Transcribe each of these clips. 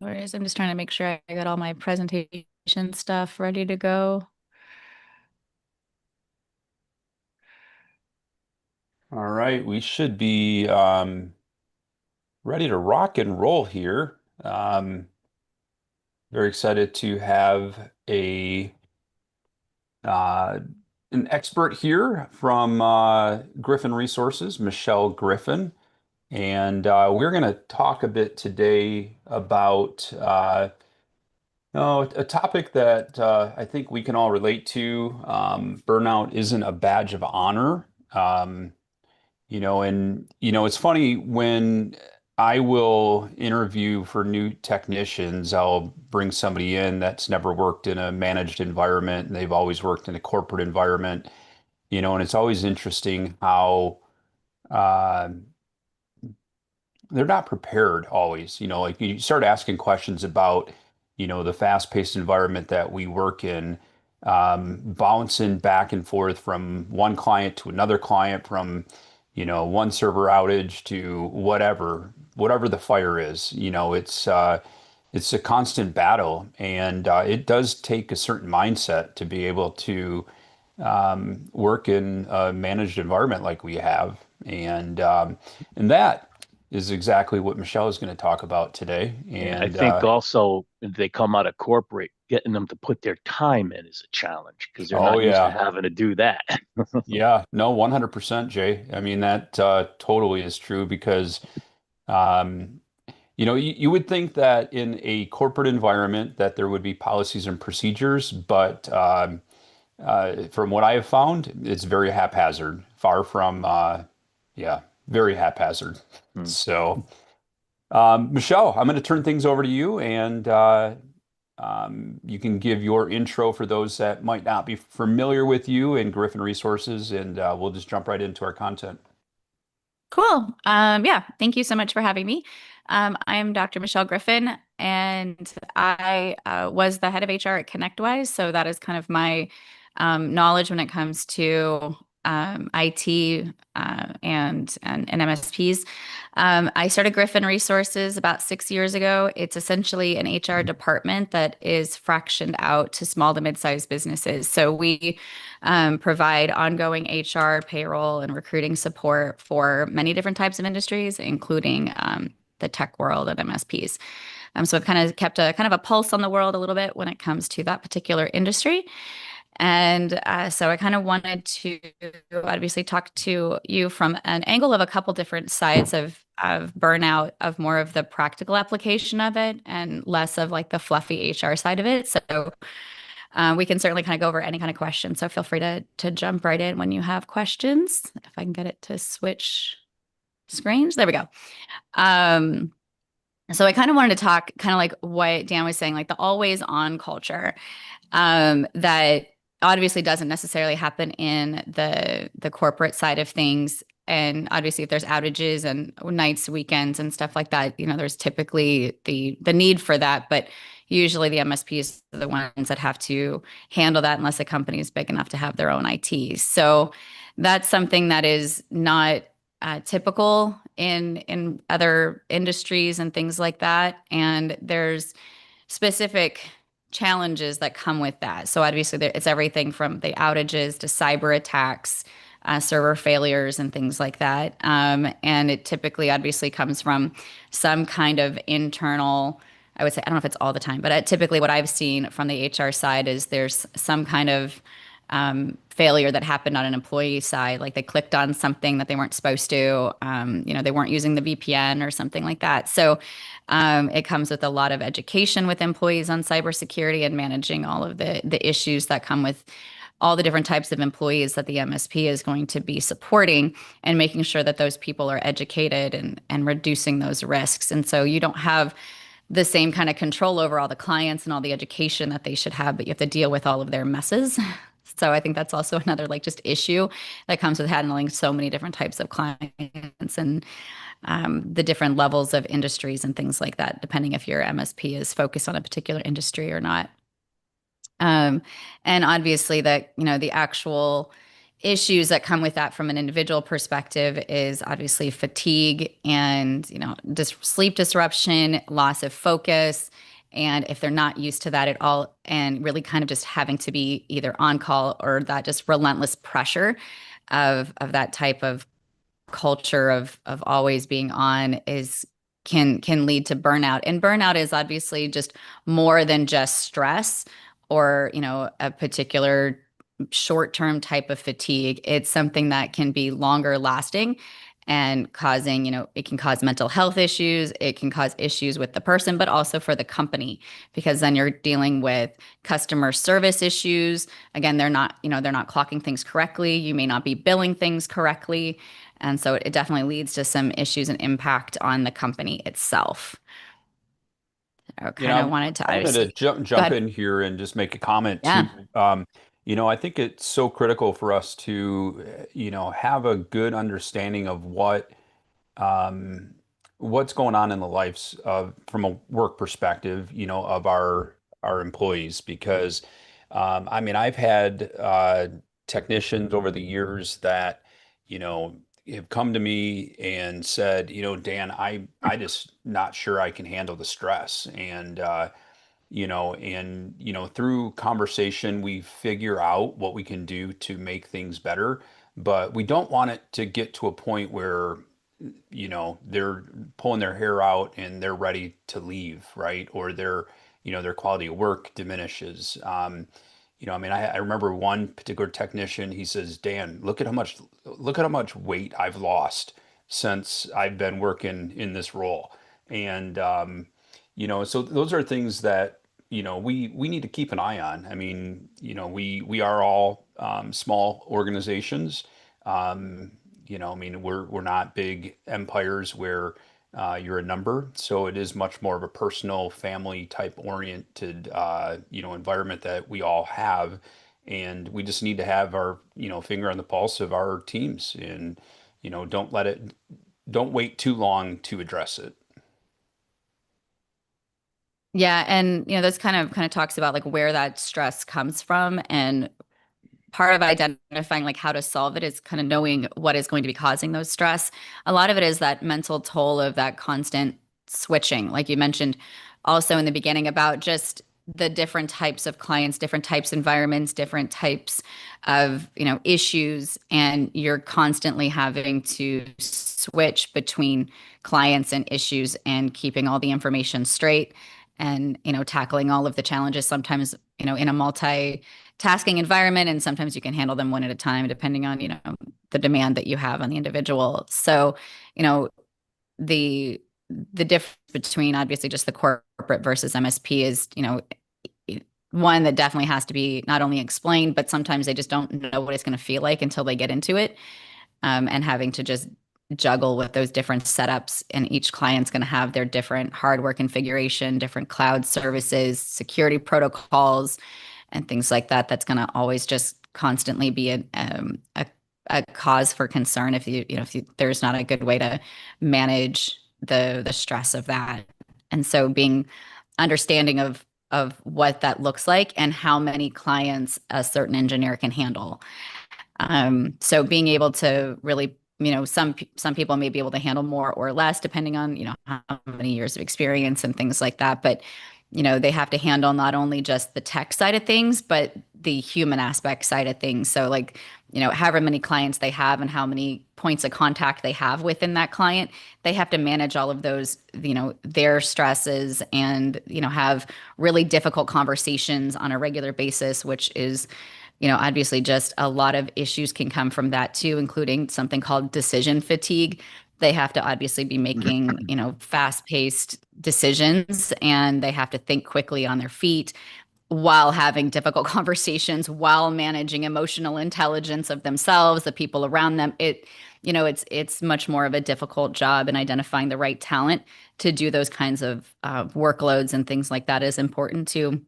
Whereas I'm just trying to make sure I got all my presentation stuff ready to go. All right, we should be ready to rock and roll here. Very excited to have a uh, an expert here from Griffin Resources, Michelle Griffin, and we're going to talk a bit today about a topic that I think we can all relate to. Burnout isn't a badge of honor. It's funny when I will interview for new technicians, I'll bring somebody in that's never worked in a managed environment and they've always worked in a corporate environment, and it's always interesting how uh, they're not prepared always. Like you start asking questions about, the fast-paced environment that we work in, bouncing back and forth from one client to another client, from, one server outage to whatever the fire is. It's a constant battle, and it does take a certain mindset to be able to work in a managed environment like we have. And that is exactly what Michelle is going to talk about today. Yeah, I And think also if they come out of corporate, getting them to put their time in is a challenge because they're oh not used to yeah, having to do that. yeah, no, 100% Jay. I mean, that totally is true because um, you would think that in a corporate environment that there would be policies and procedures, but from what I have found, it's very haphazard, far from yeah, very haphazard. Hmm. So, Michelle, I'm going to turn things over to you, and you can give your intro for those that might not be familiar with you and Griffin Resources, and we'll just jump right into our content. Cool. Yeah, thank you so much for having me. I'm Dr. Michelle Griffin, and I was the head of HR at ConnectWise. So that is kind of my knowledge when it comes to IT and MSPs. I started Griffin Resources about 6 years ago. It's essentially an HR department that is fractioned out to small to mid-sized businesses. So we provide ongoing HR, payroll, and recruiting support for many different types of industries, including the tech world and MSPs. So I've kind of kept a kind of a pulse on the world a little bit when it comes to that particular industry. And so I kind of wanted to obviously talk to you from an angle of a couple different sides of burnout, of more of the practical application of it and less of like the fluffy HR side of it. So we can certainly kind of go over any kind of question. So feel free to jump right in when you have questions. If I can get it to switch screens. There we go. Um, so I kind of wanted to talk kind of like what Dan was saying, like the always on culture that obviously doesn't necessarily happen in the corporate side of things. And obviously, if there's outages and nights, weekends, and stuff like that, there's typically the need for that. But usually, the MSPs are the ones that have to handle that unless a company is big enough to have their own IT. So that's something that is not typical in other industries and things like that. And there's specific challenges that come with that. So obviously, it's everything from the outages to cyber attacks, server failures, and things like that. And it typically, obviously, comes from some kind of internal. I would say, I don't know if it's all the time, but typically what I've seen from the HR side is there's some kind of failure that happened on an employee side, like they clicked on something that they weren't supposed to, they weren't using the VPN or something like that. So it comes with a lot of education with employees on cybersecurity and managing all of the issues that come with all the different types of employees that the MSP is going to be supporting and making sure that those people are educated and reducing those risks. And so you don't have the same kind of control over all the clients and all the education that they should have, but you have to deal with all of their messes. So I think that's also another like just issue that comes with handling so many different types of clients and the different levels of industries and things like that, depending if your MSP is focused on a particular industry or not. Um, and obviously that, the actual issues that come with that from an individual perspective is obviously fatigue and, sleep disruption, loss of focus. And if they're not used to that at all, and really kind of just having to be either on call or that just relentless pressure of that type of culture of always being on is can lead to burnout. And burnout is obviously just more than just stress or, a particular short-term type of fatigue. It's something that can be longer lasting and causing, it can cause mental health issues. It can cause issues with the person, but also for the company, because then you're dealing with customer service issues. Again, they're not clocking things correctly. You may not be billing things correctly. And so it definitely leads to some issues and impact on the company itself. I kind of wanted to I wanted to obviously go jump ahead. in here and just make a comment too. Yeah. I think it's so critical for us to, have a good understanding of um, what's going on in the lives of, from a work perspective, of our employees. Because, I've had technicians over the years that, you know, have come to me and said, Dan, I just not sure I can handle the stress. Through conversation, we figure out what we can do to make things better. But we don't want it to get to a point where they're pulling their hair out and they're ready to leave, right? Or their quality of work diminishes. I remember one particular technician, he says, Dan, look at how much weight I've lost since I've been working in this role. And, so those are things that, we need to keep an eye on. We are all small organizations. Um, we're not big empires where you're a number. So it is much more of a personal, family type oriented, environment that we all have. And we just need to have our, finger on the pulse of our teams and, don't wait too long to address it. Yeah, and this kind of talks about like where that stress comes from, and part of identifying like how to solve it is kind of knowing what is going to be causing those stress. A lot of it is that mental toll of that constant switching, like you mentioned also in the beginning about just the different types of clients, different types of environments, different types of, issues, and you're constantly having to switch between clients and issues and keeping all the information straight and, tackling all of the challenges sometimes, in a multi-tasking environment, and sometimes you can handle them one at a time depending on, the demand that you have on the individual. So, you know, the the difference between obviously just the corporate versus MSP is, one that definitely has to be not only explained, but sometimes they just don't know what it's going to feel like until they get into it. And having to just juggle with those different setups, and each client's going to have their different hardware configuration, different cloud services, security protocols, and things like that. That's going to always just constantly be a cause for concern if there's not a good way to manage the stress of that. And so being understanding of what that looks like and how many clients a certain engineer can handle. So being able to really, some people may be able to handle more or less depending on, how many years of experience and things like that. But, they have to handle not only just the tech side of things, but the human aspect side of things. So like, however many clients they have and how many points of contact they have within that client, they have to manage all of those, their stresses and, have really difficult conversations on a regular basis, which is, obviously just a lot of issues can come from that too, including something called decision fatigue. They have to obviously be making, fast-paced decisions, and they have to think quickly on their feet while having difficult conversations, while managing emotional intelligence of themselves, the people around them. It's much more of a difficult job, and identifying the right talent to do those kinds of workloads and things like that is important too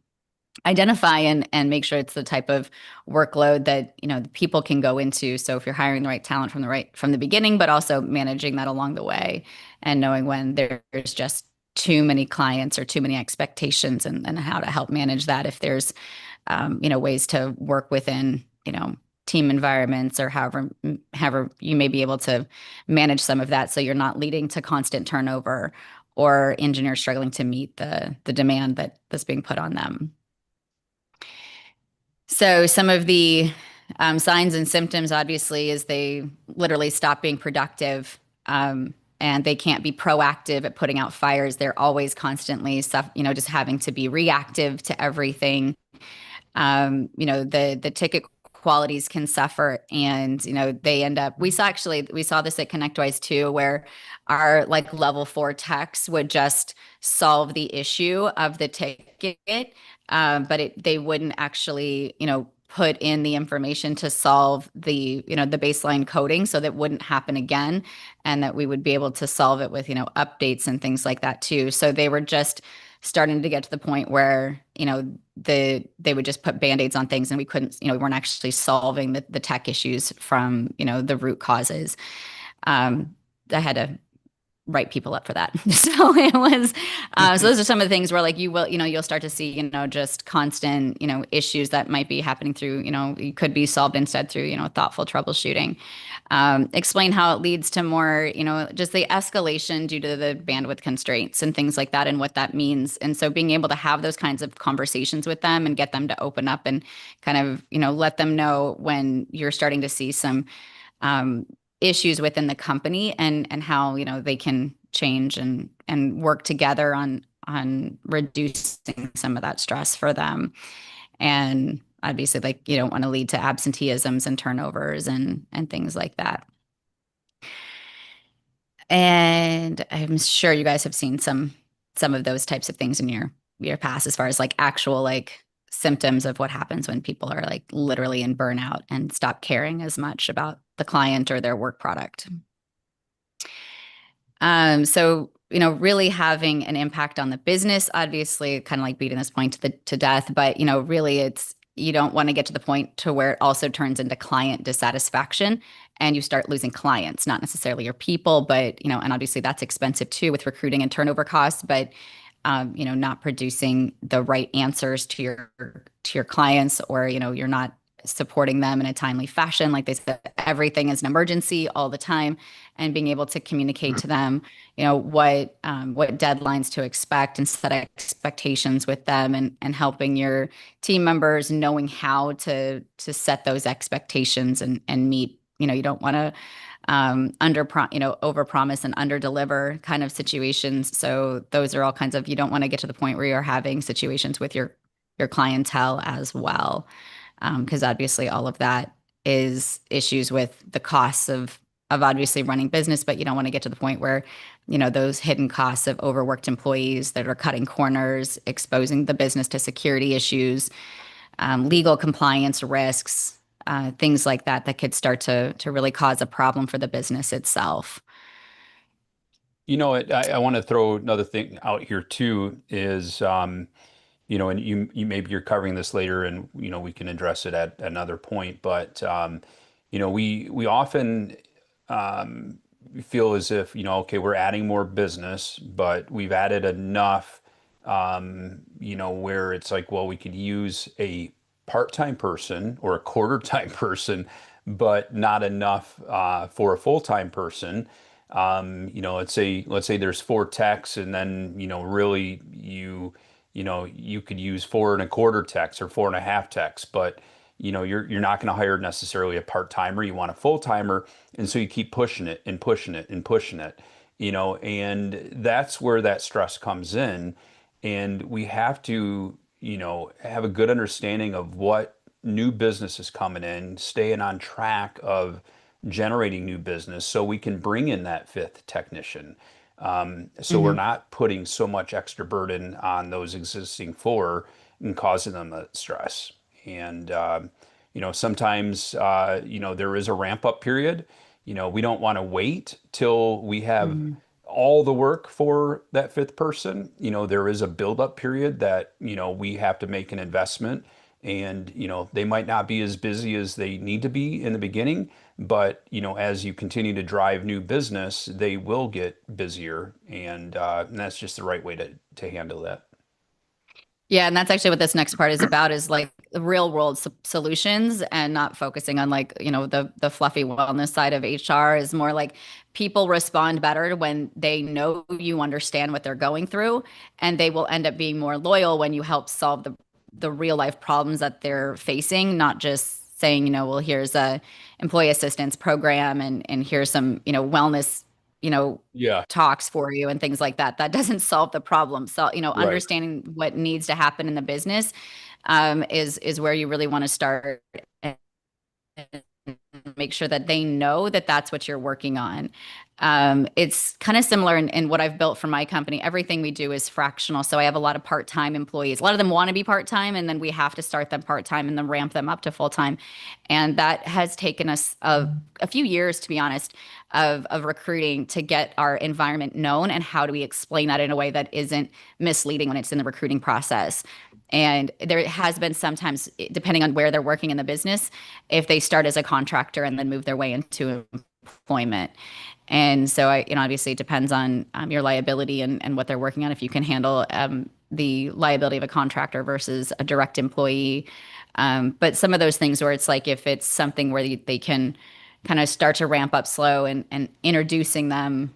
identify and make sure it's the type of workload that the people can go into. So if you're hiring the right talent from the beginning, but also managing that along the way and knowing when there's just too many clients or too many expectations, and how to help manage that if there's ways to work within team environments, or however you may be able to manage some of that, so you're not leading to constant turnover or engineers struggling to meet the demand that's being put on them. So some of the signs and symptoms, obviously, is they literally stop being productive, and they can't be proactive at putting out fires. They're always constantly, just having to be reactive to everything. The ticket qualities can suffer, and they end up. We saw this at ConnectWise too, where our like level 4 techs would just solve the issue of the ticket, but they wouldn't actually put in the information to solve the baseline coding, so that wouldn't happen again, and that we would be able to solve it with updates and things like that too. So they were just starting to get to the point where they would just put band-aids on things, and we weren't actually solving the tech issues from the root causes. I had to write people up for that. So it was, so those are some of the things where like you'll start to see, just constant, issues that might be happening through, it could be solved instead through, thoughtful troubleshooting. Explain how it leads to more, just the escalation due to the bandwidth constraints and things like that, and what that means. And so being able to have those kinds of conversations with them and get them to open up and kind of, let them know when you're starting to see some um, issues within the company, and how they can change and work together on reducing some of that stress for them. And obviously, like, you don't want to lead to absenteeisms and turnovers and things like that. And I'm sure you guys have seen some of those types of things in your past, as far as like actual like symptoms of what happens when people are like literally in burnout and stop caring as much about the client or their work product. So, really having an impact on the business, obviously, kind of like beating this point to death, but, really you don't want to get to the point to where it also turns into client dissatisfaction and you start losing clients, not necessarily your people, but, and obviously that's expensive too with recruiting and turnover costs, but, not producing the right answers to your clients, or, you're not supporting them in a timely fashion. Like they said, everything is an emergency all the time, and being able to communicate to them, what deadlines to expect, and set expectations with them, and helping your team members knowing how to set those expectations and meet. You don't want to over promise and under deliver kind of situations. So those are all kinds of, you don't want to get to the point where you're having situations with your clientele as well, because obviously all of that is issues with the costs of obviously running business, but you don't want to get to the point where those hidden costs of overworked employees that are cutting corners, exposing the business to security issues, legal compliance risks, things like that could start to really cause a problem for the business itself. I want to throw another thing out here too is, and you maybe you're covering this later, and we can address it at another point. But we often feel as if okay, we're adding more business, but we've added enough, where it's like, well, we could use a part-time person or a quarter-time person, but not enough for a full-time person. Let's say there's four techs, and then really you could use four and a quarter techs or four and a half techs, but you're not going to hire necessarily a part-timer. You want a full-timer, and so you keep pushing it and pushing it and pushing it, and that's where that stress comes in. And we have to, have a good understanding of what new business is coming in, staying on track of generating new business so we can bring in that fifth technician. So we're Hmm. not putting so much extra burden on those existing four and causing them the stress. And, sometimes, there is a ramp up period. We don't want to wait till we have Hmm. all the work for that fifth person. There is a build up period that, we have to make an investment, and, they might not be as busy as they need to be in the beginning, but, as you continue to drive new business, they will get busier. And that's just the right way to handle that. Yeah, and that's actually what this next part is about is like real world solutions and not focusing on like, the fluffy wellness side of HR is more like people respond better when they know you understand what they're going through and they will end up being more loyal when you help solve the real life problems that they're facing, not just saying, well, here's a employee assistance program and here's some, wellness, you know, Yeah, talks for you and things like that. That doesn't solve the problem. So, right. understanding what needs to happen in the business is where you really want to start and make sure that they know that that's what you're working on. It's kind of similar in what I've built for my company. Everything we do is fractional. So I have a lot of part-time employees. A lot of them want to be part-time, and then we have to start them part-time and then ramp them up to full-time. And that has taken us a few years, to be honest, of recruiting to get our environment known and how do we explain that in a way that isn't misleading when it's in the recruiting process. And there has been sometimes, depending on where they're working in the business, if they start as a contractor and then move their way into employment. And so obviously it depends on your liability and what they're working on. If you can handle the liability of a contractor versus a direct employee. But some of those things where it's like if it's something where they can kind of start to ramp up slow and introducing them,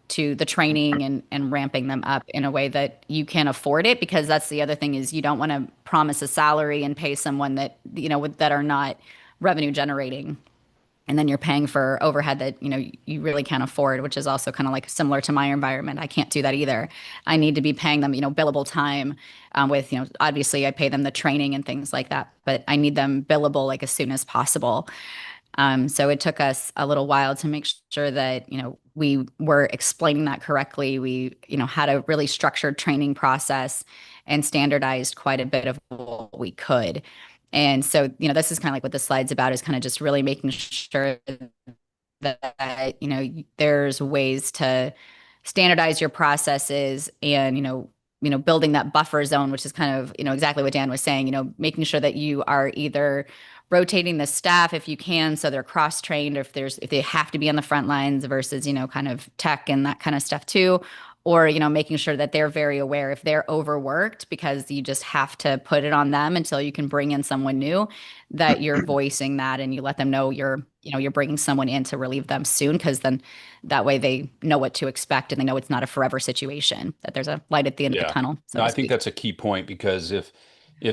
to the training and ramping them up in a way that you can afford it, because that's the other thing is you don't want to promise a salary and pay someone that, that are not revenue generating. And then you're paying for overhead that, you really can't afford, which is also kind of like similar to my environment. I can't do that either. I need to be paying them, billable time with, obviously I pay them the training and things like that, but I need them billable like as soon as possible. So it took us a little while to make sure that, we were explaining that correctly. We, had a really structured training process and standardized quite a bit of what we could. And so, this is kind of like what the slide's about is kind of just really making sure that, there's ways to standardize your processes and, building that buffer zone, which is kind of, exactly what Dan was saying, making sure that you are either rotating the staff if you can, so they're cross-trained, or if they have to be on the front lines versus, kind of tech and that kind of stuff too. Or, making sure that they're very aware if they're overworked because you just have to put it on them until you can bring in someone new, that you're voicing that and you let them know you're bringing someone in to relieve them soon, because then that way they know what to expect and they know it's not a forever situation, that there's a light at the end of the Yeah. tunnel, so No, to I think speak. that's a key point because if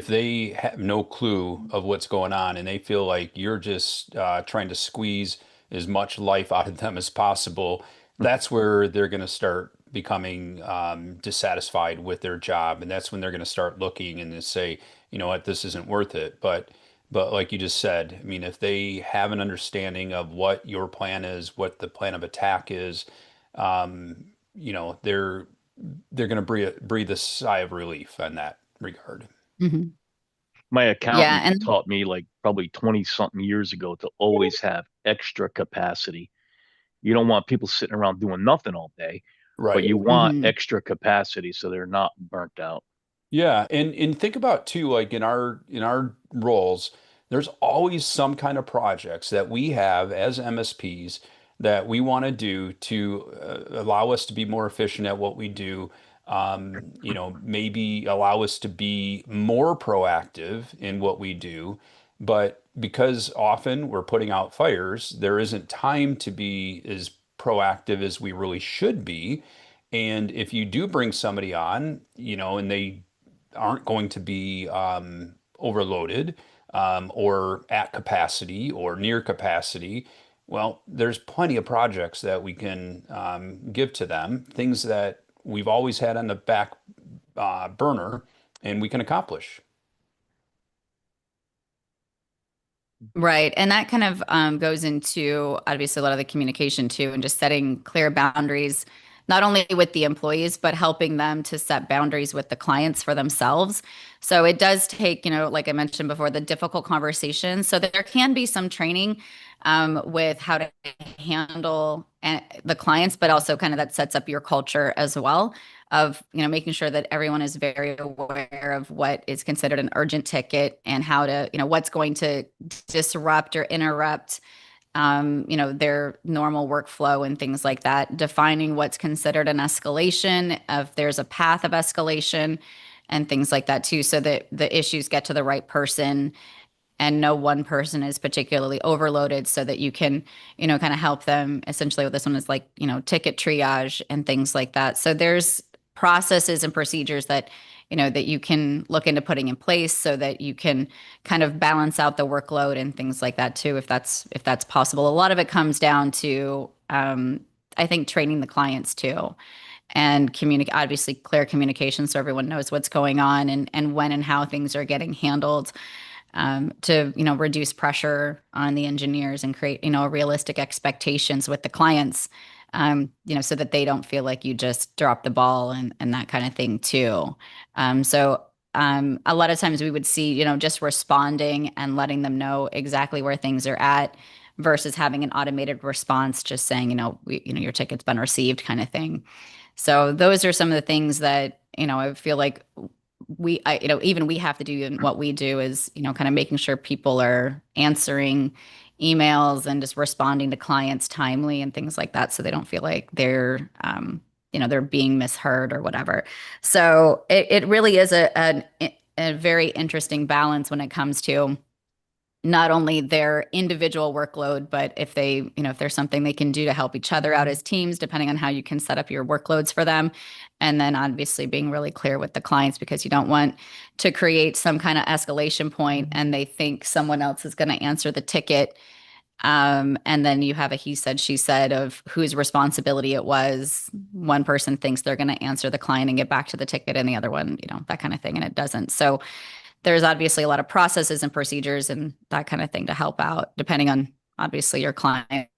they have no clue of what's going on and they feel like you're just trying to squeeze as much life out of them as possible, that's where they're going to start becoming dissatisfied with their job, and that's when they're going to start looking and they say, you know what, this isn't worth it. But like you just said, I mean, if they have an understanding of what your plan is, what the plan of attack is, they're going to breathe a sigh of relief in that regard. Hmm. My Yeah. accountant And taught me like probably 20 something years ago to always have extra capacity. You don't want people sitting around doing nothing all day, but Right. you want mhm. extra capacity so they're not burnt out. Yeah, and think about too, like in our roles, there's always some kind of projects that we have as MSPs that we want to do to allow us to be more efficient at what we do. Maybe allow us to be more proactive in what we do. But because often we're putting out fires, there isn't time to be as proactive as we really should be. And if you do bring somebody on, and they aren't going to be overloaded or at capacity or near capacity, well, there's plenty of projects that we can give to them, things that we've always had on the back burner and we can accomplish. Right. And that kind of goes into obviously a lot of the communication too, and just setting clear boundaries, not only with the employees, but helping them to set boundaries with the clients for themselves. So it does take, like I mentioned before, the difficult conversations. So there can be some training with how to handle the clients, but also kind of that sets up your culture as well of making sure that everyone is very aware of what is considered an urgent ticket and how to what's going to disrupt or interrupt their normal workflow and things like that, defining what's considered an escalation, if there's a path of escalation, and things like that too, so that the issues get to the right person and no one person is particularly overloaded, so that you can, kind of help them. Essentially what this one is like, ticket triage and things like that. So there's processes and procedures that, that you can look into putting in place so that you can kind of balance out the workload and things like that too, if that's possible. A lot of it comes down to, I think, training the clients too, and communicate, obviously clear communication so everyone knows what's going on, and when and how things are getting handled, to reduce pressure on the engineers and create realistic expectations with the clients, so that they don't feel like you just drop the ball, and that kind of thing too. So a lot of times we would see, just responding and letting them know exactly where things are at versus having an automated response, just saying, your ticket's been received, kind of thing. So those are some of the things that, I feel like even we have to do in what we do, is, kind of making sure people are answering emails and just responding to clients timely and things like that, so they don't feel like they're being misheard or whatever. So it really is a very interesting balance when it comes to not only their individual workload, but if there's something they can do to help each other out as teams, depending on how you can set up your workloads for them. And then obviously being really clear with the clients, because you don't want to create some kind of escalation point and they think someone else is going to answer the ticket. And then you have a he said, she said of whose responsibility it was. One person thinks they're going to answer the client and get back to the ticket, and the other one, that kind of thing, and it doesn't. So there's obviously a lot of processes and procedures and that kind of thing to help out, depending on obviously your client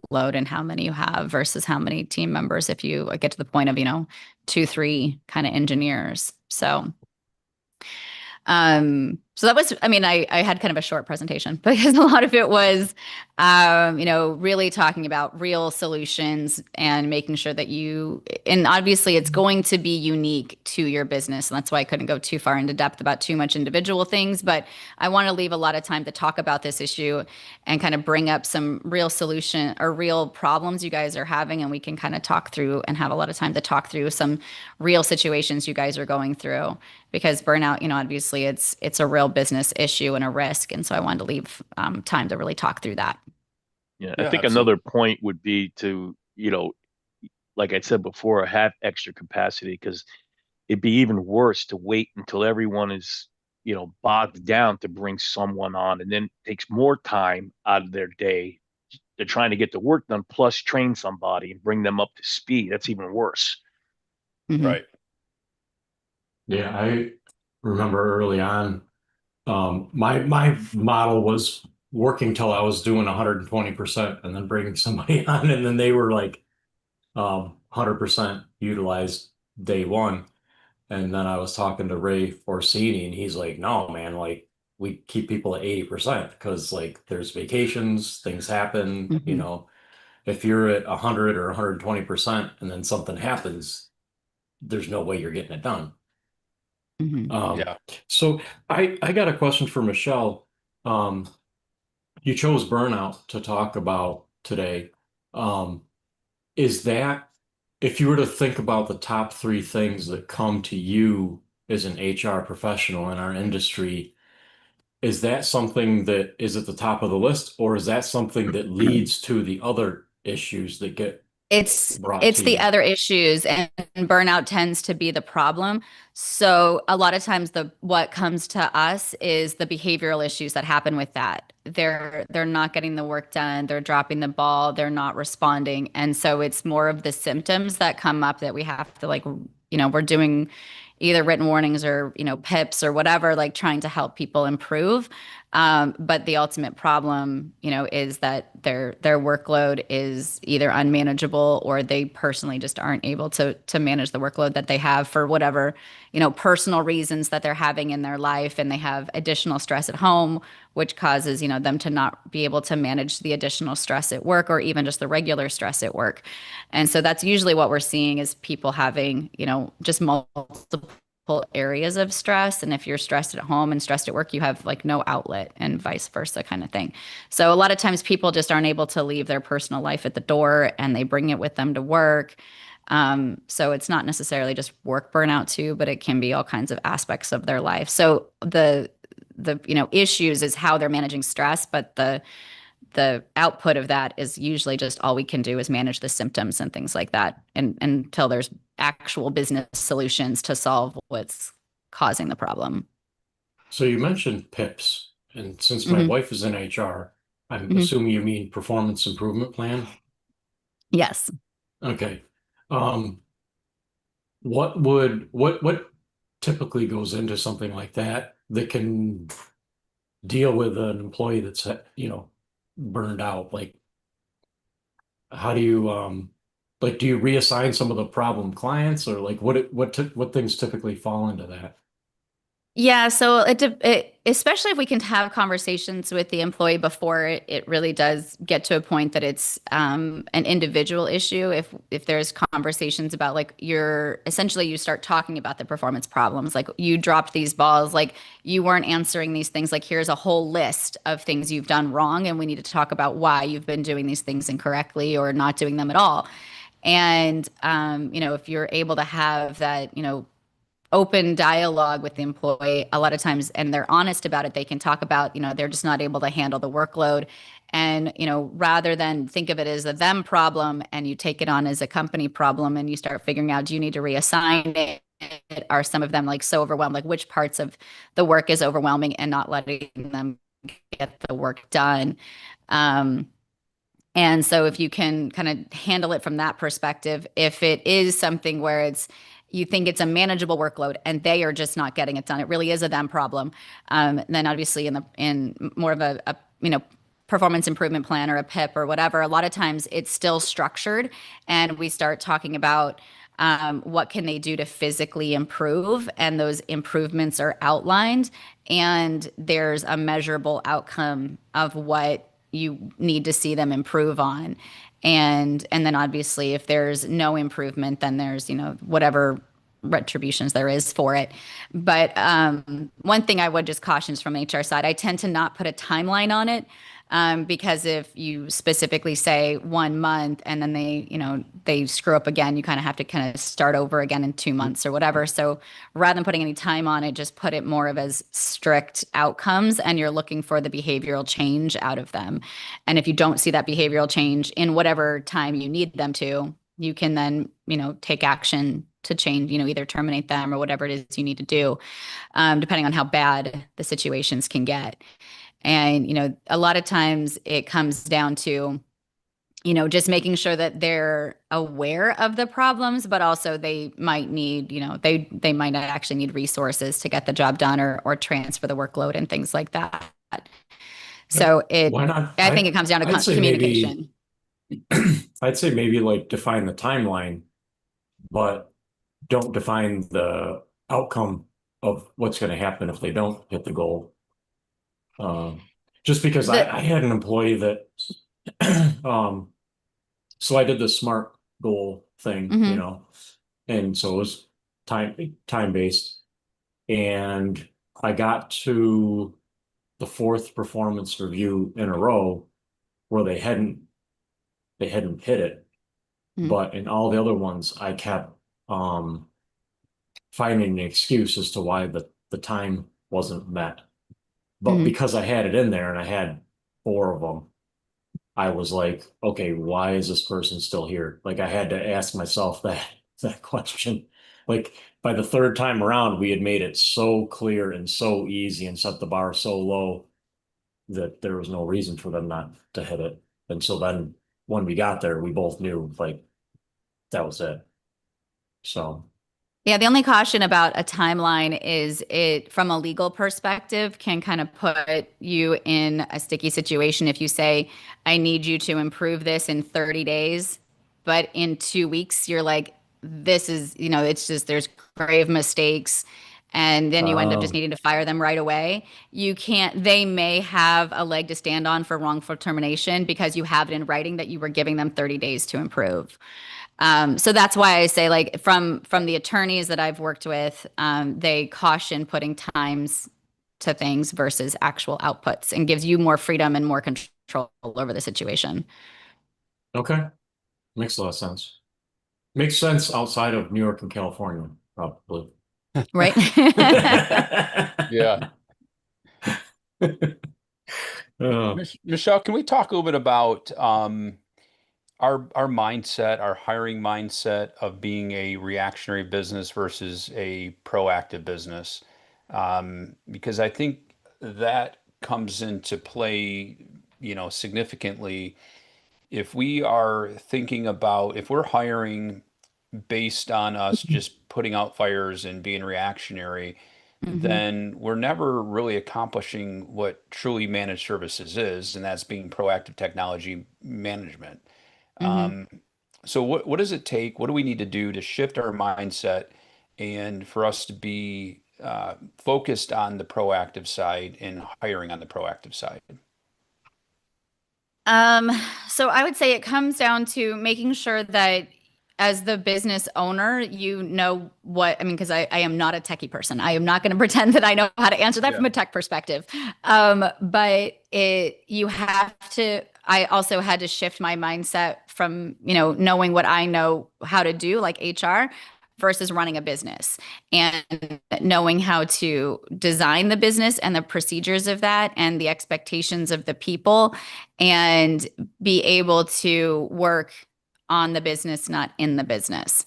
load and how many you have versus how many team members, if you get to the point of, two, three kind of engineers. So that was, I mean, I had kind of a short presentation because a lot of it was, really talking about real solutions and making sure that and obviously it's going to be unique to your business. And that's why I couldn't go too far into depth about too much individual things, but I want to leave a lot of time to talk about this issue and kind of bring up some real solution or real problems you guys are having. And we can kind of talk through and have a lot of time to talk through some real situations you guys are going through, because burnout, obviously it's a real business issue and a risk. And so I wanted to leave time to really talk through that. Yeah, I Yeah, think absolutely. another point would be to, like I said before, have extra capacity, because it'd be even worse to wait until everyone is, bogged down to bring someone on, and then it takes more time out of their day. They're trying to get the work done, plus train somebody and bring them up to speed. That's even worse. Hmm. Right. Yeah, I remember early on, my model was working till I was doing 120% and then bringing somebody on, and then they were like 100% utilized day one. And then I was talking to Ray Orsini, and he's like, no, man, like we keep people at 80% because like there's vacations, things happen, Hmm. if you're at 100 or 120% and then something happens, there's no way you're getting it done. Hmm. Um, Yeah. so I got a question for Michelle. Um, you chose burnout to talk about today. Um, is that, if you were to think about the top three things that come to you as an HR professional in our industry, is that something that is at the top of the list, or is that something that leads to the other issues that get brought It's to the you? other issues, and burnout tends to be the problem. So a lot of times what comes to us is the behavioral issues that happen with that. They're not getting the work done, they're dropping the ball, they're not responding. And so it's more of the symptoms that come up that we have to, like, we're doing either written warnings or, PIPs or whatever, like trying to help people improve. But the ultimate problem, is that their workload is either unmanageable, or they personally just aren't able to manage the workload that they have for whatever, personal reasons that they're having in their life, and they have additional stress at home, which causes, them to not be able to manage the additional stress at work, or even just the regular stress at work. And so that's usually what we're seeing, is people having, just multiple areas of stress. And if you're stressed at home and stressed at work, you have like no outlet, and vice versa, kind of thing. So a lot of times people just aren't able to leave their personal life at the door, and they bring it with them to work. So it's not necessarily just work burnout too, but it can be all kinds of aspects of their life. So the issues is how they're managing stress, but the output of that is usually just all we can do is manage the symptoms and things like that, and until there's actual business solutions to solve what's causing the problem. So you mentioned PIPs, and since my Hmm. wife is in HR, I'm Hmm. assuming you mean performance improvement plan. Yes. Okay. Um, what typically goes into something like that that can deal with an employee that's burned out? Like, how do you like do you reassign some of the problem clients, or like what things typically fall into that? Yeah, so especially if we can have conversations with the employee before it really does get to a point that it's an individual issue. If there's conversations about like essentially you start talking about the performance problems, like you dropped these balls, like you weren't answering these things, like here's a whole list of things you've done wrong, and we need to talk about why you've been doing these things incorrectly or not doing them at all. And if you're able to have that, open dialogue with the employee a lot of times and they're honest about it, they can talk about they're just not able to handle the workload, and rather than think of it as a them problem and you take it on as a company problem and you start figuring out, do you need to reassign it? Are some of them like so overwhelmed, like which parts of the work is overwhelming and not letting them get the work done? um, and so if you can kind of handle it from that perspective, if it is something where you think it's a manageable workload and they are just not getting it done, it really is a them problem. Then obviously in more of a performance improvement plan or a PIP or whatever, a lot of times it's still structured, and we start talking about what can they do to physically improve, and those improvements are outlined, and there's a measurable outcome of what you need to see them improve on. And then obviously if there's no improvement, then there's whatever retributions there is for it. But one thing I would just caution is from the HR side, I tend to not put a timeline on it, because if you specifically say 1 month and then they screw up again, you kind of have to kind of start over again in 2 months or whatever. So rather than putting any time on it, just put it more of as strict outcomes, and you're looking for the behavioral change out of them. And if you don't see that behavioral change in whatever time you need them to, you can then take action to change, either terminate them or whatever it is you need to do, depending on how bad the situations can get. And, a lot of times it comes down to, just making sure that they're aware of the problems, but also they might need, they might not actually need resources to get the job done, or transfer the workload and things like that. Yeah. So Why not? I think it comes down to I'd say maybe communication. I'd say maybe like define the timeline, but don't define the outcome of what's going to happen if they don't hit the goal. Um, just because The, I had an employee that, so I did the SMART goal thing, mhm, and so it was time based, and I got to the fourth performance review in a row where they hadn't hit it, mhm, but in all the other ones, I kept um finding an excuse as to why the time wasn't met. But mhm. because I had it in there and I had four of them, I was like, okay, why is this person still here? Like I had to ask myself that question. Like by the third time around, we had made it so clear and so easy and set the bar so low that there was no reason for them not to hit it. And so then when we got there, we both knew like that was it. So, Yeah, the only caution about a timeline is it, from a legal perspective, can kind of put you in a sticky situation if you say, I need you to improve this in 30 days, but in 2 weeks, you're like, this is, it's just, there's grave mistakes. And then you end up just um, needing to fire them right away. You can't, they may have a leg to stand on for wrongful termination because you have it in writing that you were giving them 30 days to improve. So that's why I say, like, from the attorneys that I've worked with, they caution putting times to things versus actual outputs, and gives you more freedom and more control over the situation. okay, makes a lot of sense. Makes sense outside of New York and California, probably. right? Yeah. Uh, Michelle, can we talk a little bit about our mindset, our hiring mindset of being a reactionary business versus a proactive business? Because I think that comes into play, significantly if we are thinking about if we're hiring based on us just putting out fires and being reactionary, hmm then we're never really accomplishing what truly managed services is, and that's being proactive technology management. hmm Um, so what does it take? What do we need to do to shift our mindset and for us to be focused on the proactive side and hiring on the proactive side? Um, so I would say it comes down to making sure that as the business owner, you know what, I mean, because I am not a techie person. I am not going to pretend that I know how to answer that Yeah. from a tech perspective. But you have to, I also had to shift my mindset from, knowing what I know how to do, like HR, versus running a business and knowing how to design the business and the procedures of that and the expectations of the people and be able to work on the business, not in the business.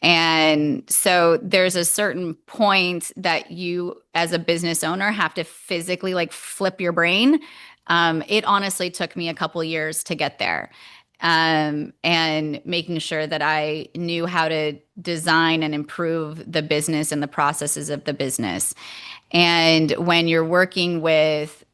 And so there's a certain point that you, as a business owner, have to physically like flip your brain. It honestly took me a couple years to get there. And making sure that I knew how to design and improve the business and the processes of the business. And when you're working with,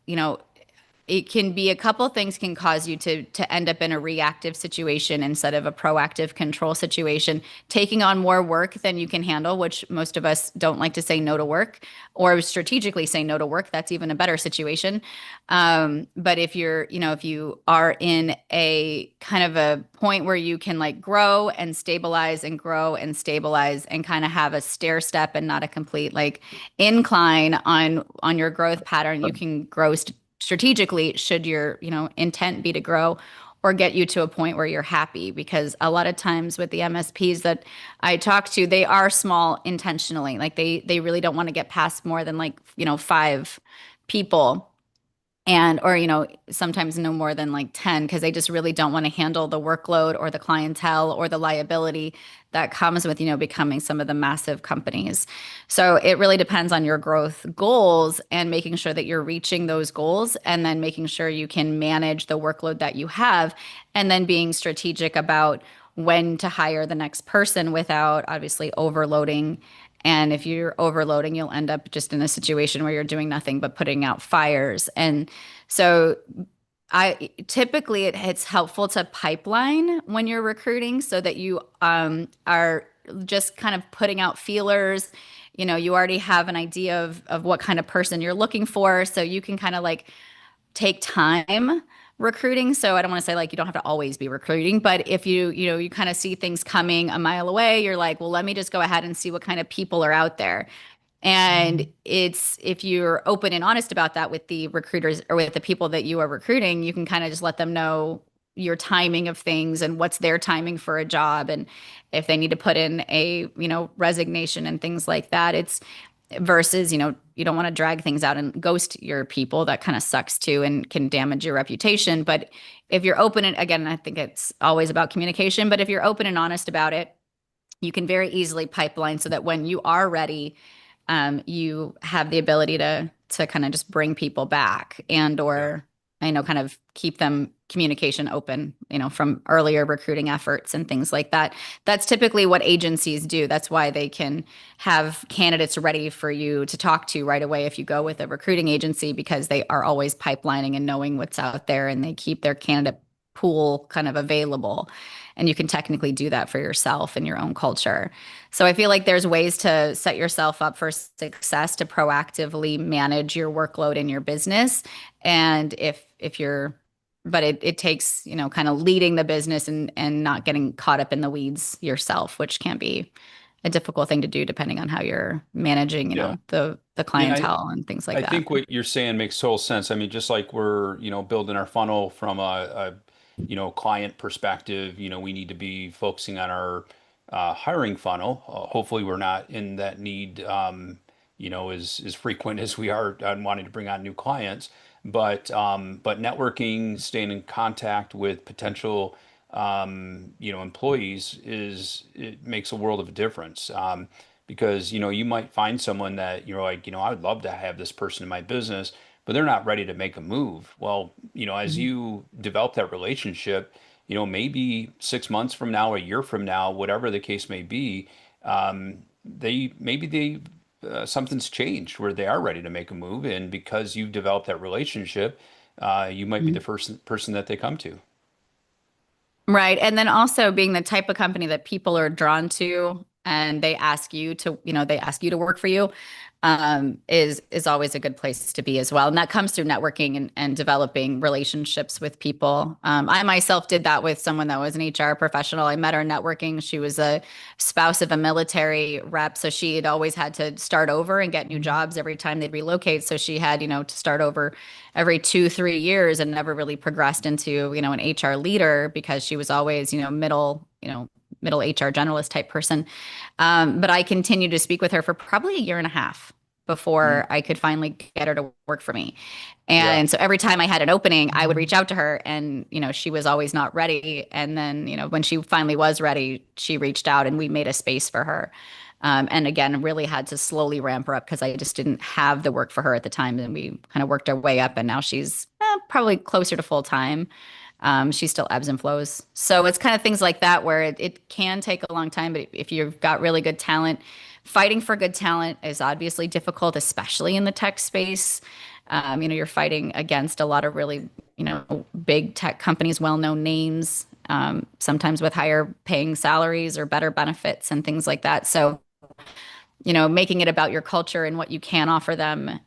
it can be a couple things can cause you to end up in a reactive situation instead of a proactive control situation, taking on more work than you can handle, which most of us don't like to say no to work or strategically say no to work. That's even a better situation. But if you are in a kind of a point where you can like grow and stabilize and grow and stabilize and kind of have a stair step and not a complete like incline on your growth pattern, you can grow strategically should your intent be to grow or get you to a point where you're happy, because a lot of times with the MSPs that I talk to, they are small intentionally, like they really don't want to get past more than like 5 people, and or sometimes no more than like 10, because they just really don't want to handle the workload or the clientele or the liability that comes with becoming some of the massive companies. So it really depends on your growth goals and making sure that you're reaching those goals, and then making sure you can manage the workload that you have, and then being strategic about when to hire the next person without obviously overloading. And if you're overloading, you'll end up just in a situation where you're doing nothing but putting out fires. And so I typically it's helpful to pipeline when you're recruiting so that you are just kind of putting out feelers. You already have an idea of what kind of person you're looking for. So you can kind of like take time recruiting. So I don't want to say like you don't have to always be recruiting, but if you kind of see things coming a mile away, you're like, well, let me just go ahead and see what kind of people are out there. And it's if you're open and honest about that with the recruiters or with the people that you are recruiting, you can kind of just let them know your timing of things and what's their timing for a job, and if they need to put in a resignation and things like that. It's versus you don't want to drag things out and ghost your people. That kind of sucks too and can damage your reputation. But if you're open, and again, I think it's always about communication, but if you're open and honest about it, you can very easily pipeline so that when you are ready, you have the ability to kind of just bring people back, and Yeah. or kind of keep them communication open, from earlier recruiting efforts and things like that. That's typically what agencies do. That's why they can have candidates ready for you to talk to right away if you go with a recruiting agency, because they are always pipelining and knowing what's out there, and they keep their candidate pool kind of available. And you can technically do that for yourself and your own culture. So I feel like there's ways to set yourself up for success to proactively manage your workload in your business. And if you're but it takes, kind of leading the business and not getting caught up in the weeds yourself, which can be a difficult thing to do depending on how you're managing, Yeah. the Yeah, I, clientele and things like I that. think what you're saying makes total sense. I mean, just like we're, building our funnel from a client perspective, we need to be focusing on our, hiring funnel. Hopefully, we're not in that need, as frequent as we are on wanting to bring on new clients. But networking, staying in contact with potential, employees it makes a world of difference. Because you might find someone that you're like, I would love to have this person in my business, but they're not ready to make a move. Well, as you develop that relationship, maybe 6 months from now, a year from now, whatever the case may be, something's changed where they are ready to make a move, and because you've developed that relationship, you might be the first person that they come to. Right. And then also being the type of company that people are drawn to and they ask you to work for you, is always a good place to be as well. And that comes through networking and developing relationships with people. I myself did that with someone that was an HR professional. I met her networking. She was a spouse of a military rep. So she had always had to start over and get new jobs every time they'd relocate. So she had, to start over every 2, 3 years and never really progressed into, an HR leader because she was always, middle HR generalist type person. But I continued to speak with her for probably a year and a half Mm. before I could finally get her to work for me. Yeah. And so every time I had an opening, I would reach out to her and, she was always not ready. And then, when she finally was ready, she reached out and we made a space for her. And again, really had to slowly ramp her up because I just didn't have the work for her at the time. And we kind of worked our way up and now she's probably closer to full time. She still ebbs and flows. So it's kind of things like that where it can take a long time, but if you've got really good talent, fighting for good talent is obviously difficult, especially in the tech space. You're fighting against a lot of really, big tech companies, well-known names, sometimes with higher paying salaries or better benefits and things like that. So making it about your culture and what you can offer them,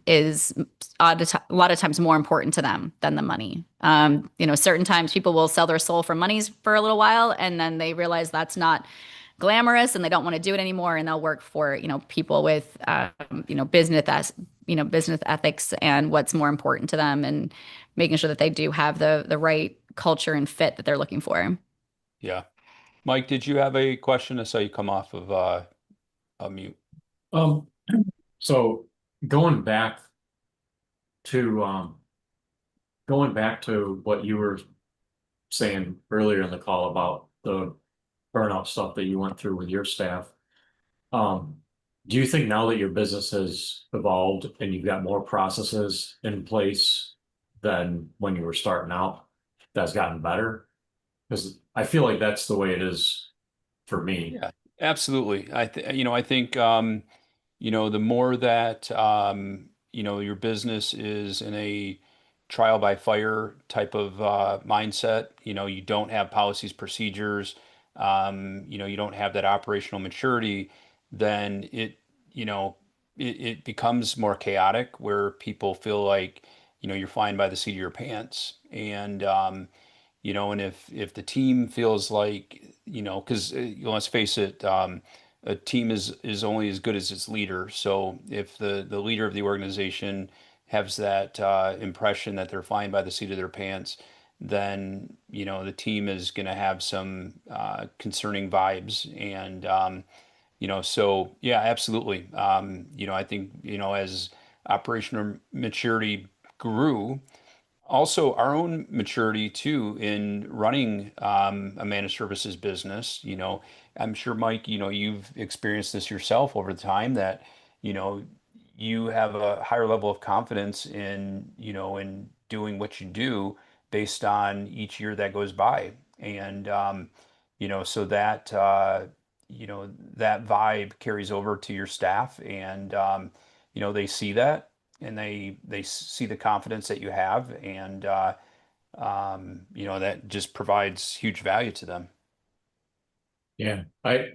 is a lot of times more important to them than the money. Certain times people will sell their soul for monies for a little while, and then they realize that's not glamorous, and they don't want to do it anymore, and they'll work for people with business ethics and what's more important to them, and making sure that they do have the right culture and fit that they're looking for. Yeah. Mike, did you have a question? I saw you come off of a mute. Um, so going back to what you were saying earlier in the call about the burnout stuff that you went through with your staff, um, do you think now that your business has evolved and you've got more processes in place than when you were starting out, that's gotten better? Because I feel like that's the way it is for me. Yeah, absolutely. I think, the more that, your business is in a trial by fire type of mindset, you don't have policies, procedures, you don't have that operational maturity, then it becomes more chaotic where people feel like, you're flying by the seat of your pants. And if the team feels like, because let's face it, a team is only as good as its leader. So if the leader of the organization has that impression that they're flying by the seat of their pants, then the team is going to have some concerning vibes. And so yeah, absolutely. I think as operational maturity grew, also our own maturity too in running a managed services business. I'm sure, Mike, you've experienced this yourself over time that, you know, you have a higher level of confidence in doing what you do based on each year that goes by. And, so that vibe carries over to your staff, and, they see that, and they see the confidence that you have, and that just provides huge value to them. Yeah. I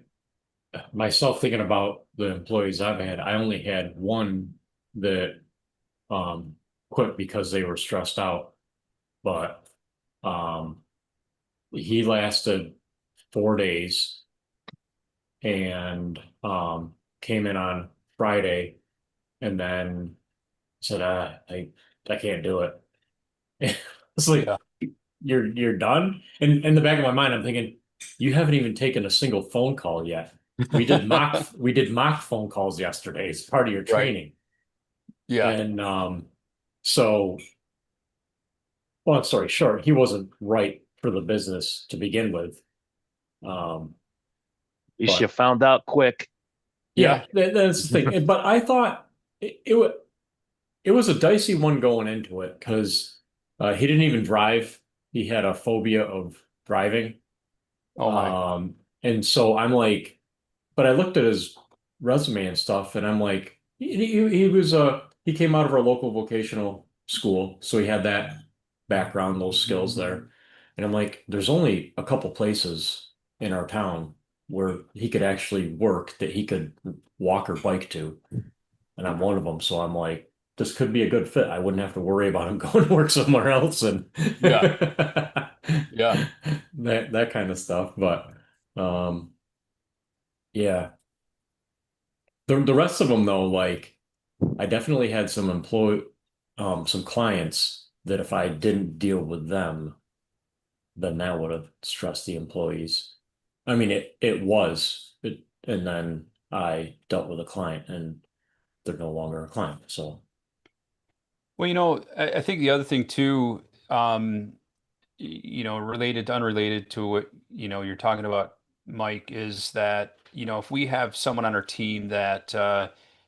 myself thinking about the employees I've had, I only had one that um quit because they were stressed out, but um he lasted 4 days and came in on Friday and then said, I can't do it. It's like Yeah. you're done. And in the back of my mind, I'm thinking, you haven't even taken a single phone call yet. We did mock phone calls yesterday as part of your Right. training. Yeah. And so long story short, he wasn't right for the business to begin with. Um, You should have but found out quick. Yeah. yeah, that's the thing. But I thought it was a dicey one going into it because he didn't even drive. He had a phobia of driving. Oh my. And so I'm like, but I looked at his resume and stuff, and I'm like, he came out of our local vocational school, so he had that background, those skills there. And I'm like, there's only a couple places in our town where he could actually work that he could walk or bike to, and I'm one of them. So I'm like, this could be a good fit. I wouldn't have to worry about him going to work somewhere else and Yeah. Yeah. that kind of stuff. But um, yeah. The rest of them though, like I definitely had some clients that if I didn't deal with them, then that would have stressed the employees. I mean, and then I dealt with a client and they're no longer a client. So Well, I think the other thing too, related to unrelated to what, you're talking about, Mike, is that, if we have someone on our team that,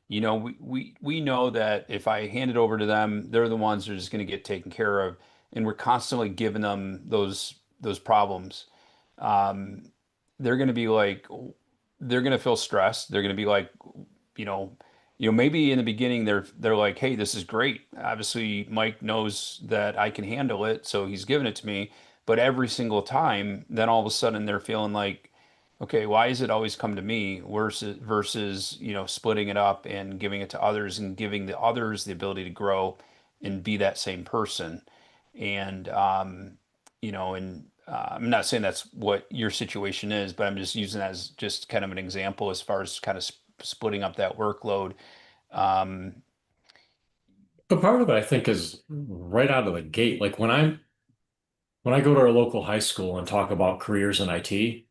we know that if I hand it over to them, they're the ones that are just going to get taken care of, and we're constantly giving them those problems. Um, they're going to be like, they're going to feel stressed. They're going to be like, you know, maybe in the beginning they're like, "Hey, this is great. Obviously, Mike knows that I can handle it, so he's giving it to me." But every single time, then all of a sudden they're feeling like, "Okay, why is it always come to me?" Versus, splitting it up and giving it to others and giving the others the ability to grow and be that same person. And I'm not saying that's what your situation is, but I'm just using that as just kind of an example as far as kind of splitting up that workload. Um, but part of it I think is right out of the gate. Like when I go to our local high school and talk about careers in IT,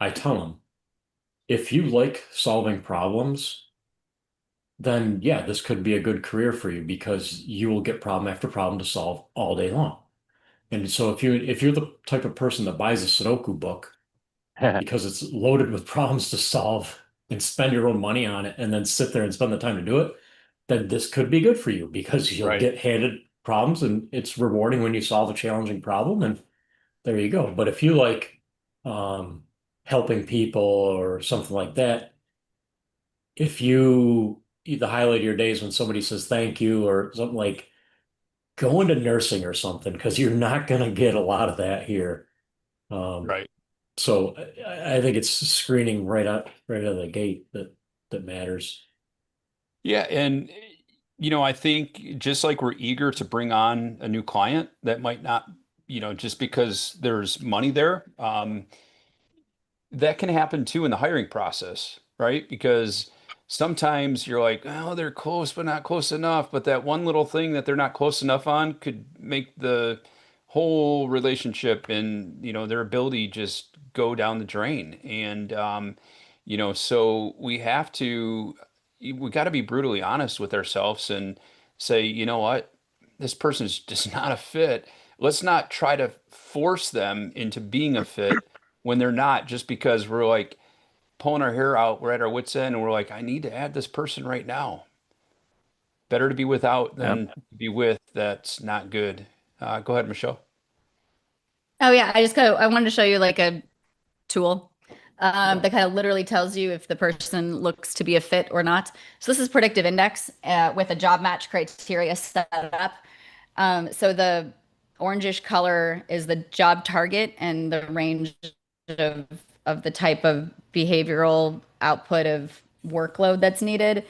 I tell them if you like solving problems, then yeah, this could be a good career for you because you will get problem after problem to solve all day long. And so if you're the type of person that buys a Sudoku book because it's loaded with problems to solve and spend your own money on it and then sit there and spend the time to do it, then this could be good for you because you'll right. get handed problems and it's rewarding when you solve a challenging problem and there you go. But if you like um, helping people or something like that, if the highlight of your days when somebody says thank you or something like go into nursing or something because you're not going to get a lot of that here. Um, Right. so I think it's screening right out of the gate that matters. Yeah, and I think just like we're eager to bring on a new client that might not, just because there's money there. That can happen too in the hiring process, right? Because sometimes you're like, oh, they're close, but not close enough. But that one little thing that they're not close enough on could make the whole relationship and, their ability just go down the drain. And, so we got to be brutally honest with ourselves and say, you know what? This person's just not a fit. Let's not try to force them into being a fit when they're not, just because we're like pulling our hair out, we're at our wits' end, and we're like, I need to add this person right now. Better to be without Yep. than to be with. That's not good. Go ahead, Michelle. Oh yeah, I wanted to show you like a tool Yeah. that kind of literally tells you if the person looks to be a fit or not. So this is predictive index with a job match criteria set up. So the orangish color is the job target and the range of the type of behavioral output of workload that's needed.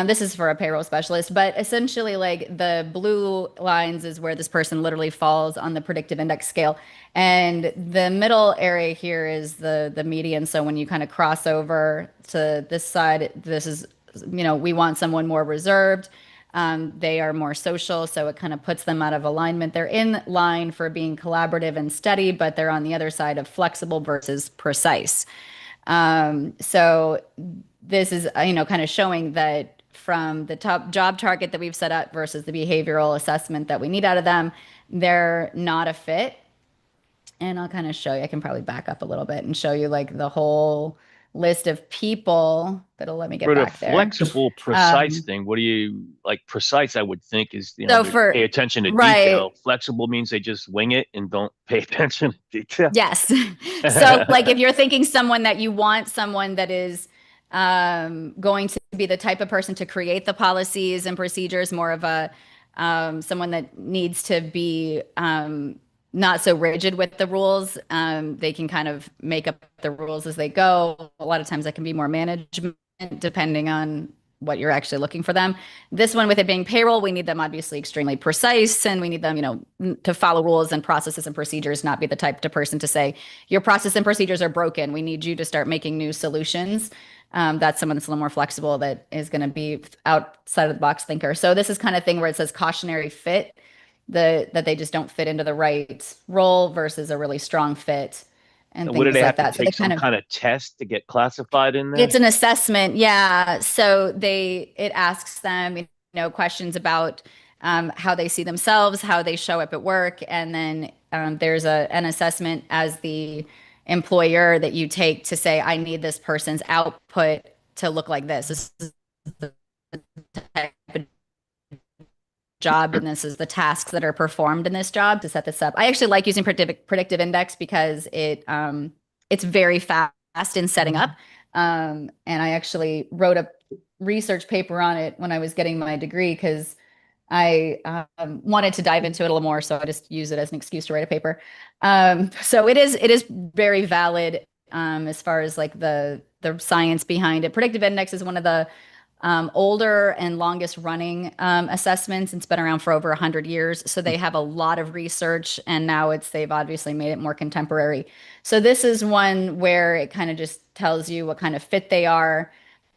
This is for a payroll specialist, but essentially, like the blue lines is where this person literally falls on the predictive index scale, and the middle area here is the median. So when you kind of cross over to this side, this is we want someone more reserved. They are more social, so it kind of puts them out of alignment. They're in line for being collaborative and steady, but they're on the other side of flexible versus precise. So this is, kind of showing that from the top job target that we've set up versus the behavioral assessment that we need out of them, they're not a fit. And I'll kind of show you, I can probably back up a little bit and show you like the whole list of people, but it'll let me get For the back there. flexible, precise Um, thing, what do you like? Precise, I would think is, so they pay for, attention to detail. right. Flexible means they just wing it and don't pay attention to detail. Yes. So, like, if you're thinking someone that you want, someone that is going to be the type of person to create the policies and procedures, more of a someone that needs to be not so rigid with the rules. They can kind of make up the rules as they go. A lot of times that can be more management depending on what you're actually looking for them. This one, with it being payroll, we need them obviously extremely precise, and we need them, to follow rules and processes and procedures, not be the type of person to say, your process and procedures are broken. We need you to start making new solutions. That's someone that's a little more flexible, that is going to be outside of the box thinker. So this is kind of thing where it says cautionary fit, that they just don't fit into the right role versus a really strong fit and And what do things they like have to that. So they take some kind of kind of test to get classified in there? it's an assessment, yeah. So it asks them, questions about how they see themselves, how they show up at work, and then there's an assessment as the employer that you take to say, I need this person's output to look like this. This is the type of job, and this is the tasks that are performed in this job to set this up. I actually like using predictive index because it's very fast in setting up. And I actually wrote a research paper on it when I was getting my degree because I wanted to dive into it a little more, so I just use it as an excuse to write a paper. So it is very valid as far as like the science behind it. Predictive index is one of the older and longest running assessments. It's been around for over 100 years. So they have a lot of research, and now they've obviously made it more contemporary. So this is one where it kind of just tells you what kind of fit they are.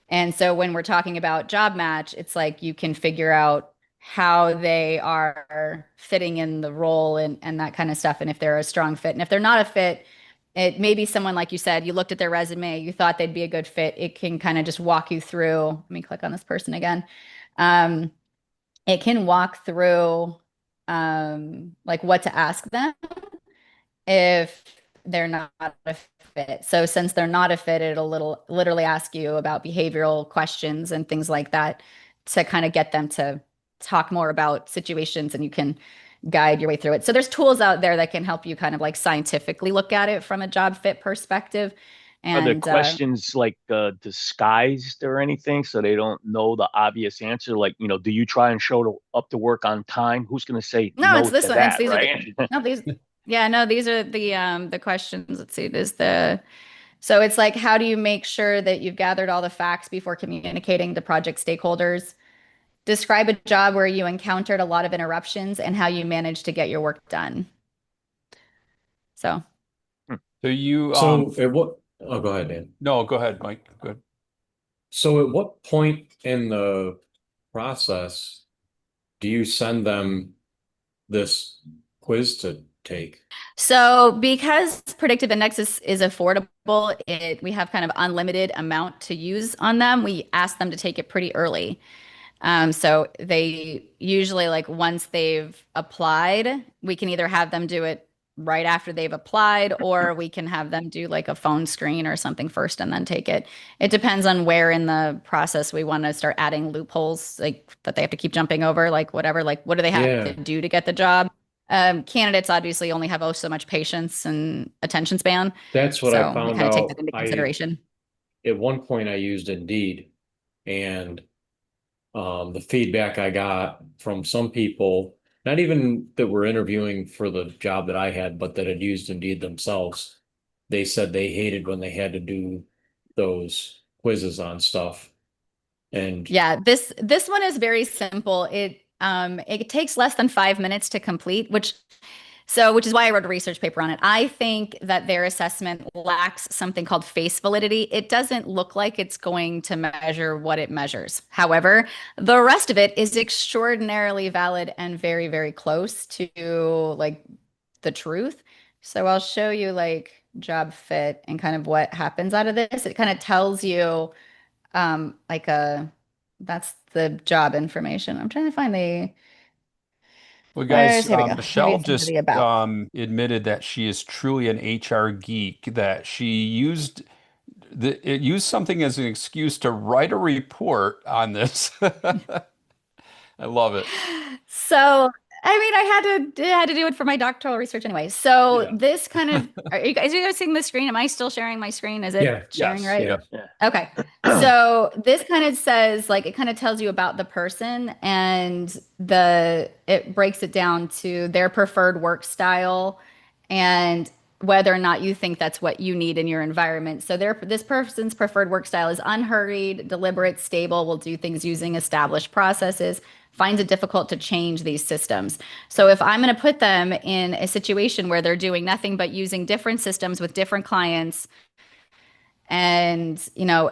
And so when we're talking about job match, it's like you can figure out how they are fitting in the role and that kind of stuff. And if they're a strong fit, and if they're not a fit, it may be someone, like you said, you looked at their resume, you thought they'd be a good fit. It can kind of just walk you through. Let me click on this person again. Um, it can walk through like what to ask them if they're not a fit. So since they're not a fit, it'll literally ask you about behavioral questions and things like that to kind of get them to talk more about situations, and you can guide your way through it. So there's tools out there that can help you kind of like scientifically look at it from a job fit perspective. Are the And questions like disguised or anything so they don't know the obvious answer? Like, do you try and up to work on time? Who's going to say no, it's no this to one. It's that, these are the right? no these yeah, no, these are the questions. Let's see, so it's like, how do you make sure that you've gathered all the facts before communicating to project stakeholders? Describe a job where you encountered a lot of interruptions and how you managed to get your work done. So, So you So at what, oh, go ahead, Dan. no, go ahead, Mike. Good. So at what point in the process do you send them this quiz to take? so because predictive index is affordable, we have kind of unlimited amount to use on them. We ask them to take it pretty early. So they usually, like, once they've applied, we can either have them do it right after they've applied, or we can have them do like a phone screen or something first and then take it. It depends on where in the process we want to start adding loopholes, like that they have to keep jumping over, like whatever, like what do they have to Yeah, do to get the job? Candidates obviously only have so much patience and attention span. that's what I So we found kind of take that out. into consideration. At one point I used Indeed, and the feedback I got from some people, not even that were interviewing for the job that I had, but that had used Indeed themselves, they said they hated when they had to do those quizzes on stuff. And Yeah, this one is very simple. It takes less than 5 minutes to complete, which So, which is why I wrote a research paper on it. I think that their assessment lacks something called face validity. It doesn't look like it's going to measure what it measures. However, the rest of it is extraordinarily valid and very, very close to like the truth. So I'll show you like job fit and kind of what happens out of this. It kind of tells you like a that's the job information. I'm trying to find the Well, where's guys, here we go. Maybe Michelle it's under just the about. admitted that she is truly an HR geek, that she used it used something as an excuse to write a report on this. I love it. So, I mean, I had to do it for my doctoral research anyway. So Yeah. this kind of are you guys seeing the screen? Am I still sharing my screen? Is it Yeah. sharing Yes. right? Yeah. Yeah. Okay. So this kind of says like it kind of tells you about the person and the it breaks it down to their preferred work style and whether or not you think that's what you need in your environment. So this person's preferred work style is unhurried, deliberate, stable, will do things using established processes, finds it difficult to change these systems. So if I'm going to put them in a situation where they're doing nothing but using different systems with different clients and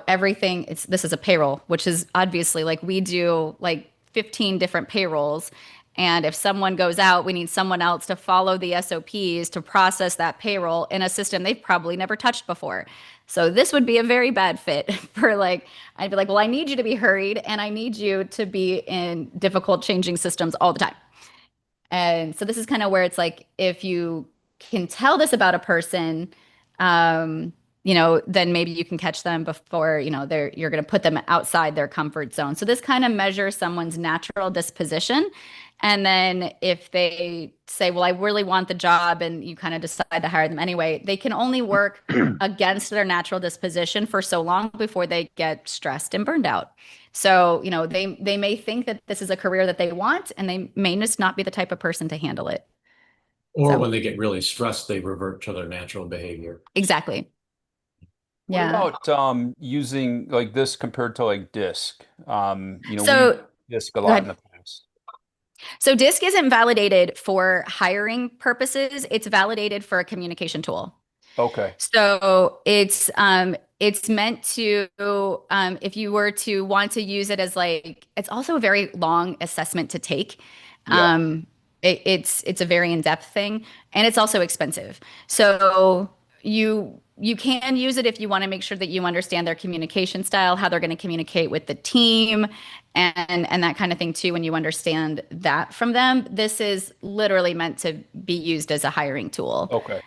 everything it's this is a payroll, which is obviously like we do like 15 different payrolls, and if someone goes out we need someone else to follow the SOPs to process that payroll in a system they've probably never touched before. So this would be a very bad fit for like I'd be like, well, I need you to be hurried and I need you to be in difficult changing systems all the time. And so this is kind of where it's like if you can tell this about a person, um, then maybe you can catch them before, you're going to put them outside their comfort zone. So this kind of measures someone's natural disposition. And then if they say, well, I really want the job, and you kind of decide to hire them anyway, they can only work against their natural disposition for so long before they get stressed and burned out. So, they may think that this is a career that they want, and they may just not be the type of person to handle it. Or So, when they get really stressed, they revert to their natural behavior. exactly. What Yeah. about using like this compared to like disk? We use So, disk a go lot in ahead. the past. So, DISC isn't validated for hiring purposes. It's validated for a communication tool. Okay. So it's meant to if you were to want to use it as like it's also a very long assessment to take. Yeah. It's a very in-depth thing and it's also expensive. So you can use it if you want to make sure that you understand their communication style, how they're going to communicate with the team and that kind of thing too when you understand that from them. This is literally meant to be used as a hiring tool. Okay.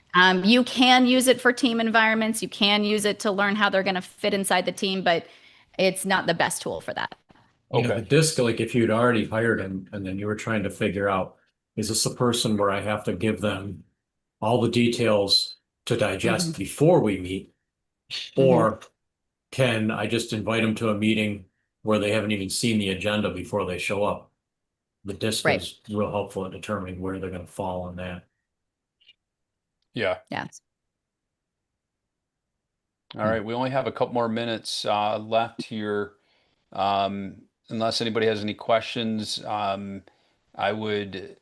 You can use it for team environments. You can use it to learn how they're going to fit inside the team, but it's not the best tool for that. Yeah, the Okay. disc, like if you'd already hired him and then you were trying to figure out, is this a person where I have to give them all the details to Hmm. digest before we meet? Hmm. Or can I just invite them to a meeting where they haven't even seen the agenda before they show up? The disc Right. is real helpful at determining where they're going to fall on that. Yeah. Yeah. All right. We only have a couple more minutes left here. Unless anybody has any questions, I would.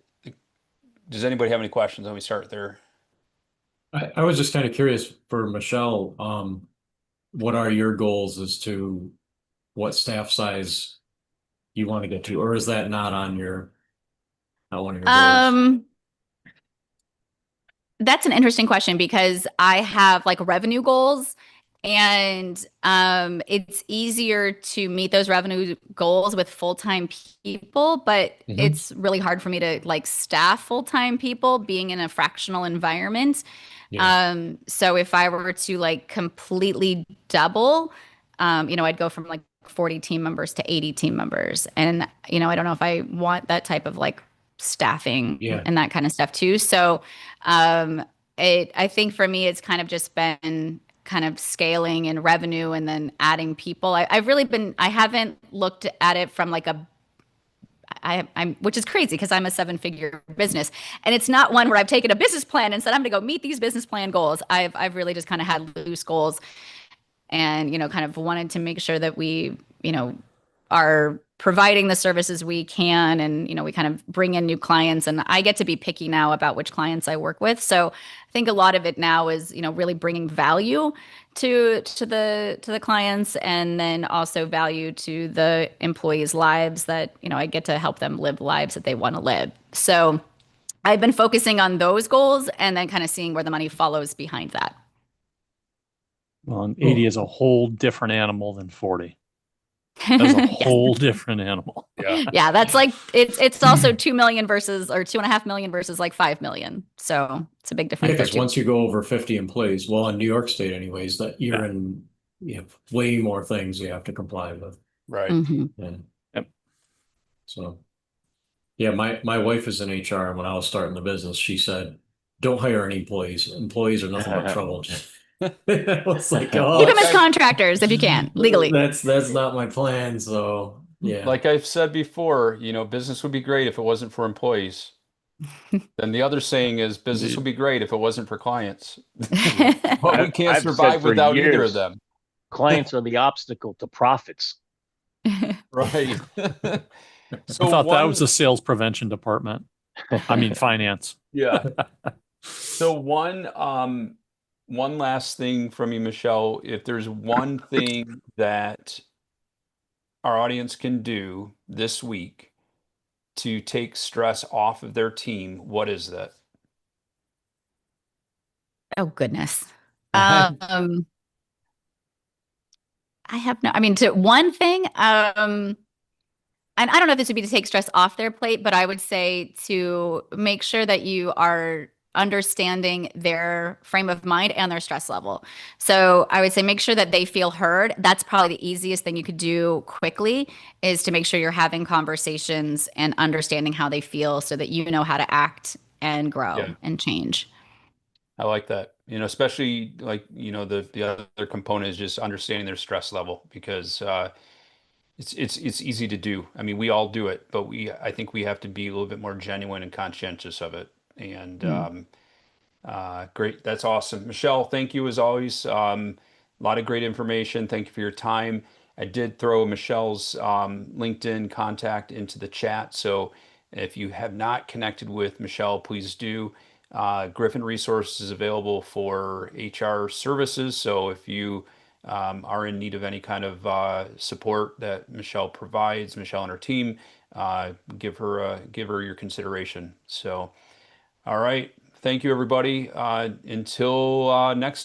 Does anybody have any questions? Let me start there. I was just kind of curious for Michelle, what are your goals as to what staff size you want to get to, or is that not one of your goals? Um, That's an interesting question because I have like revenue goals and it's easier to meet those revenue goals with full-time people, but Hmm. it's really hard for me to like staff full-time people being in a fractional environment. Yeah. So if I were to like completely double, I'd go from like 40 team members to 80 team members. And, I don't know if I want that type of like staffing Yeah. and that kind of stuff too. So, I think for me, it's kind of just been kind of scaling and revenue and then adding people. I haven't looked at it from like I'm, which is crazy because I'm a seven-figure business, and it's not one where I've taken a business plan and said I'm going to go meet these business plan goals. I've really just kind of had loose goals, and kind of wanted to make sure that we are providing the services we can, and we kind of bring in new clients, and I get to be picky now about which clients I work with. So I think a lot of it now is really bringing value to the clients, and then also value to the employees' lives, that I get to help them live lives that they want to live. So I've been focusing on those goals and then kind of seeing where the money follows behind that. Well, and 80 Cool. is a whole different animal than 40. That's a Yes. whole different animal. Yeah. Yeah, that's like it's also 2 million versus, or 2.5 million versus like 5 million. So it's a big Yeah, difference there because too. once you go over 50 employees, well, in New York State anyways, that you're Yeah. in, you have way more things you have to comply with. Right. Mhm. And Yep. so, yeah, my wife is in HR, and when I was starting the business, she said, don't hire any employees. Employees are nothing but trouble. I was like, Keep oh, them Like as I've contractors if you can, legally. that's not my plan. So yeah. like I've said before, business would be great if it wasn't for employees. Then the other saying is business would be great if it wasn't for clients. But we can't I've said survive for without either of years, them. clients are the obstacle to profits. Right. I So thought that was one, the sales prevention department. I mean, finance. yeah. So one last thing from you, Michelle. If there's one thing that our audience can do this week to take stress off of their team, what is that? Oh goodness. Um, I have no, I mean, to one thing, and I don't know if this would be to take stress off their plate, but I would say to make sure that you are understanding their frame of mind and their stress level. So I would say make sure that they feel heard. That's probably the easiest thing you could do quickly, is to make sure you're having conversations and understanding how they feel so that you know how to act and grow Yeah, and change. I like that. Especially like, the other component is just understanding their stress level because it's easy to do. I mean, we all do it, but I think we have to be a little bit more genuine and conscientious of it. And Mm. great. That's awesome. Michelle, thank you as always. A lot of great information. Thank you for your time. I did throw Michelle's LinkedIn contact into the chat. So if you have not connected with Michelle, please do. Griffin Resources is available for HR services. So if you are in need of any kind of support that Michelle provides, Michelle and her team, give her your consideration. So. All right. Thank you, everybody. Until next